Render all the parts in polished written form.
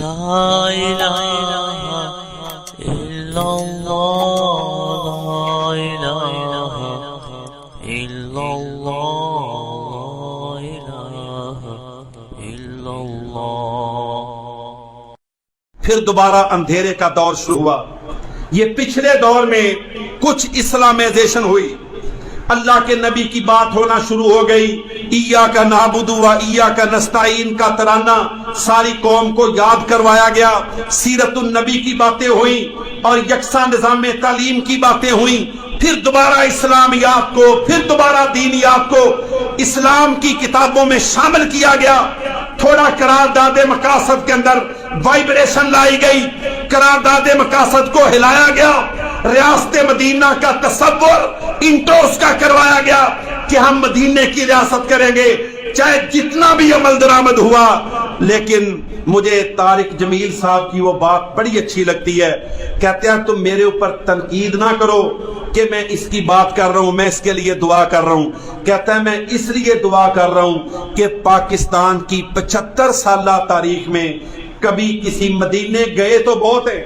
لا إله إلا الله لا إله إلا الله لا إله إلا الله۔ پھر دوبارہ اندھیرے کا دور شروع ہوا۔ یہ پچھلے دور میں کچھ اسلامائزیشن ہوئی، اللہ کے نبی کی بات ہونا شروع ہو گئی، ایاک نعبد و ایاک نستعین کا ترانہ ساری قوم کو یاد کروایا گیا، سیرت النبی کی باتیں ہوئیں اور یکساں نظام تعلیم کی باتیں ہوئیں۔ پھر دوبارہ اسلامیات کو، پھر دوبارہ دینیات کو اسلام کی کتابوں میں شامل کیا گیا۔ تھوڑا قرارداد مقاصد کے اندر وائبریشن لائی گئی، قرارداد مقاصد کو ہلایا گیا، ریاست مدینہ کا تصور انٹوس کا کروایا گیا کہ ہم مدینے کی ریاست کریں گے چاہے جتنا بھی عمل درآمد ہوا۔ لیکن مجھے طارق جمیل صاحب کی وہ بات بڑی اچھی لگتی ہے، کہتے ہیں تم میرے اوپر تنقید نہ کرو کہ میں اس کی بات کر رہا ہوں، میں اس کے لیے دعا کر رہا ہوں۔ کہتا ہے میں اس لیے دعا کر رہا ہوں کہ پاکستان کی 75 سالہ تاریخ میں کبھی کسی مدینے گئے تو بہت ہے،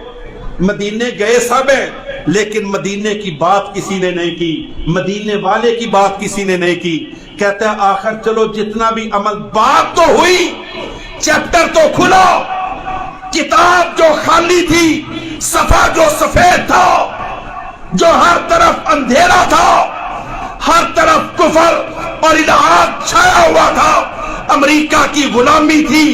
مدینے گئے سب ہیں، لیکن مدینے کی بات کسی نے نہیں کی، مدینے والے کی بات کسی نے نہیں کی۔ کہتا ہے آخر چلو جتنا بھی عمل، بات تو ہوئی، چیپٹر تو کھلا، کتاب جو خالی تھی، صفحہ جو سفید تھا، جو ہر طرف اندھیرا تھا، ہر طرف کفر اور الحاد چھایا ہوا تھا، امریکہ کی غلامی تھی،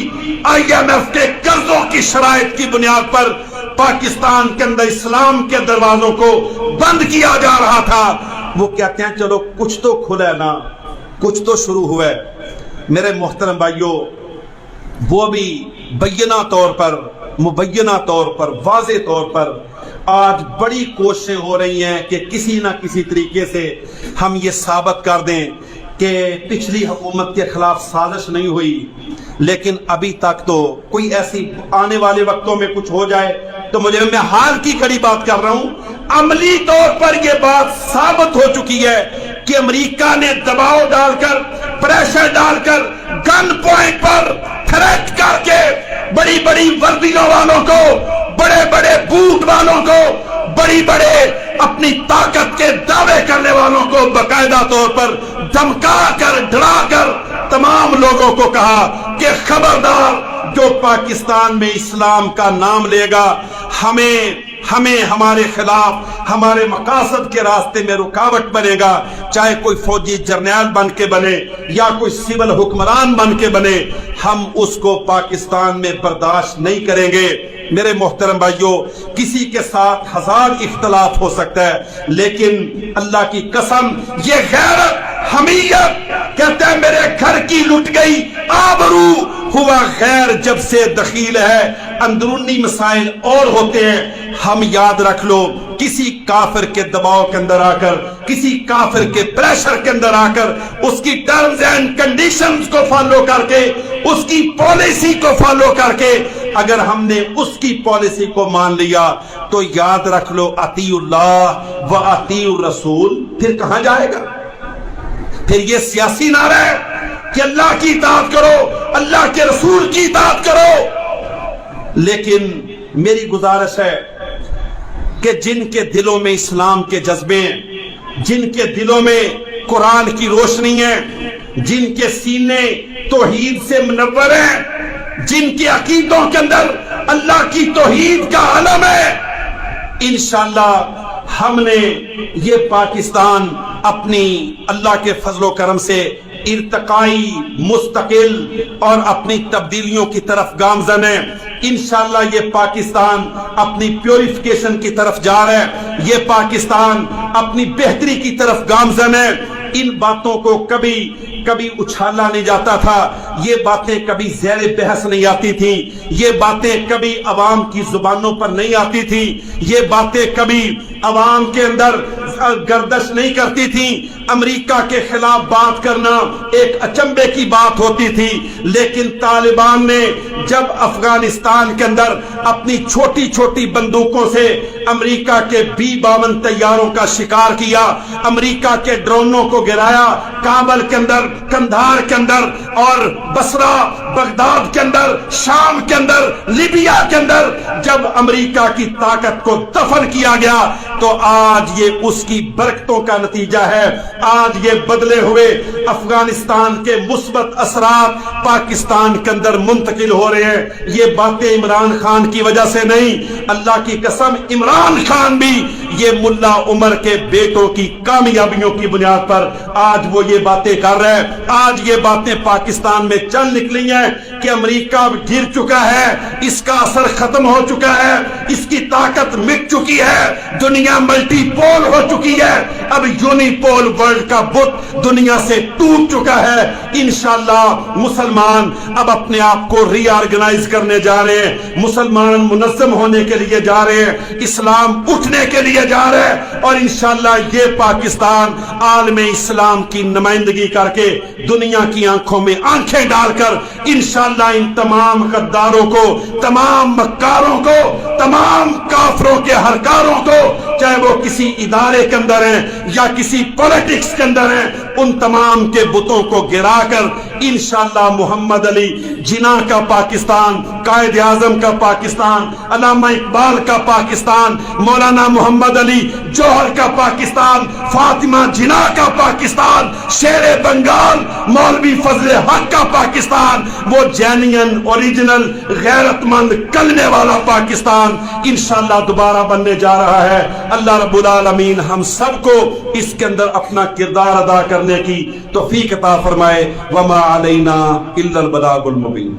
IMF کے قرضوں کی شرائط کی بنیاد پر پاکستان کے اندر اسلام کے دروازوں کو بند کیا جا رہا تھا۔ وہ کہتے ہیں چلو کچھ تو کھلا ہے نا، کچھ تو شروع ہوا ہے۔ میرے محترم بھائیوں، وہ بھی بینہ طور پر، مبینہ طور پر، واضح طور پر آج بڑی کوششیں ہو رہی ہیں کہ کسی نہ کسی طریقے سے ہم یہ ثابت کر دیں کہ پچھلی حکومت کے خلاف سازش نہیں ہوئی، لیکن ابھی تک تو کوئی ایسی آنے والے وقتوں میں کچھ ہو جائے تو میں حال کی کڑی بات کر رہا ہوں، عملی طور پر یہ بات ثابت ہو چکی ہے کہ امریکہ نے دباؤ ڈال کر، پریشر ڈال کر، گن پوائنٹ پر تھریٹ کر کے بڑی بڑی وردیوں والوں کو، بڑے بڑے بوٹ والوں کو، بڑی بڑے اپنی طاقت کے دعوے کرنے والوں کو باقاعدہ طور پر دھمکا کر، ڈرا کر تمام لوگوں کو کہا کہ خبردار جو پاکستان میں اسلام کا نام لے گا، ہمیں ہمارے خلاف، ہمارے مقاصد کے راستے میں رکاوٹ بنے گا، چاہے کوئی فوجی جرنیل بن کے بنے یا کوئی سول حکمران بن کے بنے، ہم اس کو پاکستان میں برداشت نہیں کریں گے۔ میرے محترم بھائیوں، کسی کے ساتھ ہزار اختلاف ہو سکتا ہے، لیکن اللہ کی قسم یہ غیرت، حمیت، کہتے ہیں میرے گھر کی لٹ گئی آبرو، ہوا غیر جب سے دخیل ہے، اندرونی مسائل اور ہوتے ہیں۔ ہم یاد رکھ لو، کسی کافر کے دباؤ کے اندر آ کر، کسی کافر کے پریشر کے اندر آ کر، اس کی ٹرمز اینڈ کنڈیشنز کو فالو کر کے، اس کی پالیسی کو فالو کر کے اگر ہم نے اس کی پالیسی کو مان لیا تو یاد رکھ لو اطیع اللہ و اطیع الرسول پھر کہاں جائے گا؟ پھر یہ سیاسی نعرہ ہے کہ اللہ کی اطاعت کرو، اللہ کے رسول کی اطاعت کرو۔ لیکن میری گزارش ہے کہ جن کے دلوں میں اسلام کے جذبے ہیں، جن کے دلوں میں قرآن کی روشنی ہے، جن کے سینے توحید سے منور ہیں، جن کے عقیدوں کے اندر اللہ کی توحید کا علم ہے، انشاءاللہ ہم نے یہ پاکستان اپنی اللہ کے فضل و کرم سے ارتقائی، مستقل اور اپنی تبدیلیوں کی طرف گامزن ہے۔ انشاءاللہ یہ پاکستان اپنی پیوریفیکیشن کی طرف جا رہا ہے، یہ پاکستان اپنی بہتری کی طرف گامزن ہے۔ ان باتوں کو کبھی اچھالا نہیں جاتا تھا، یہ باتیں کبھی زیر بحث نہیں آتی تھیں، یہ باتیں کبھی عوام کی زبانوں پر نہیں آتی تھیں، یہ باتیں کبھی عوام کے اندر گردش نہیں کرتی تھیں۔ امریکہ کے خلاف بات کرنا ایک اچنبے کی بات ہوتی تھی، لیکن طالبان نے جب افغانستان کے اندر اپنی چھوٹی چھوٹی بندوقوں سے امریکہ کے B-52 طیاروں کا شکار کیا، امریکہ کے ڈرونوں کو گرایا، کابل کے اندر، کندھار کے اندر اور بصرہ بغداد کے اندر، شام کے اندر، لیبیا کے اندر جب امریکہ کی طاقت کو دفن کیا گیا تو آج یہ اس کی برکتوں کا نتیجہ ہے۔ آج یہ بدلے ہوئے افغانستان کے مثبت اثرات پاکستان کے اندر منتقل ہو رہے ہیں۔ یہ باتیں عمران خان کی وجہ سے نہیں، اللہ کی قسم عمران خان بھی یہ ملا عمر کے بیٹوں کی کامیابیوں کی بنیاد پر آج وہ یہ باتیں کر رہے ہیں۔ آج یہ باتیں پاکستان میں چل نکلی ہیں کہ امریکہ گر چکا ہے، اس کا اثر ختم ہو چکا ہے، اس کی طاقت مٹ چکی ہے، دنیا ملٹی پول ہو چکی ہے، اب یونی پول ورلڈ کا بت دنیا سے ٹوٹ چکا ہے۔ انشاءاللہ مسلمان اب اپنے آپ کو ری آرگنائز کرنے جا رہے ہیں، مسلمان منظم ہونے کے لیے جا رہے ہیں، اسلام اٹھنے کے لیے جا رہے ہیں، اور انشاءاللہ یہ پاکستان عالم اسلام کی نمائندگی کر کے دنیا کی آنکھوں میں آنکھیں ڈال کر انشاءاللہ ان تمام غداروں کو، تمام مکاروں کو، تمام کافروں کے ہرکاروں کو، چاہے وہ کسی ادارے کے اندر ہیں یا کسی پولیٹکس کے اندر ہیں، ان تمام کے بتوں کو گرا کر انشاءاللہ محمد علی جناح کا پاکستان، قائد اعظم کا پاکستان، علامہ اقبال کا پاکستان، مولانا محمد علی جوہر کا پاکستان، فاطمہ جناح کا پاکستان، شیر بنگال مولوی فضل حق کا پاکستان، وہ جینین اوریجنل غیرت مند کلمے والا پاکستان انشاءاللہ دوبارہ بننے جا رہا ہے۔ اللہ رب العالمین ہم سب کو اس کے اندر اپنا کردار ادا کرنے کی توفیق عطا فرمائے۔ وما علینا الا البلاغ المبین۔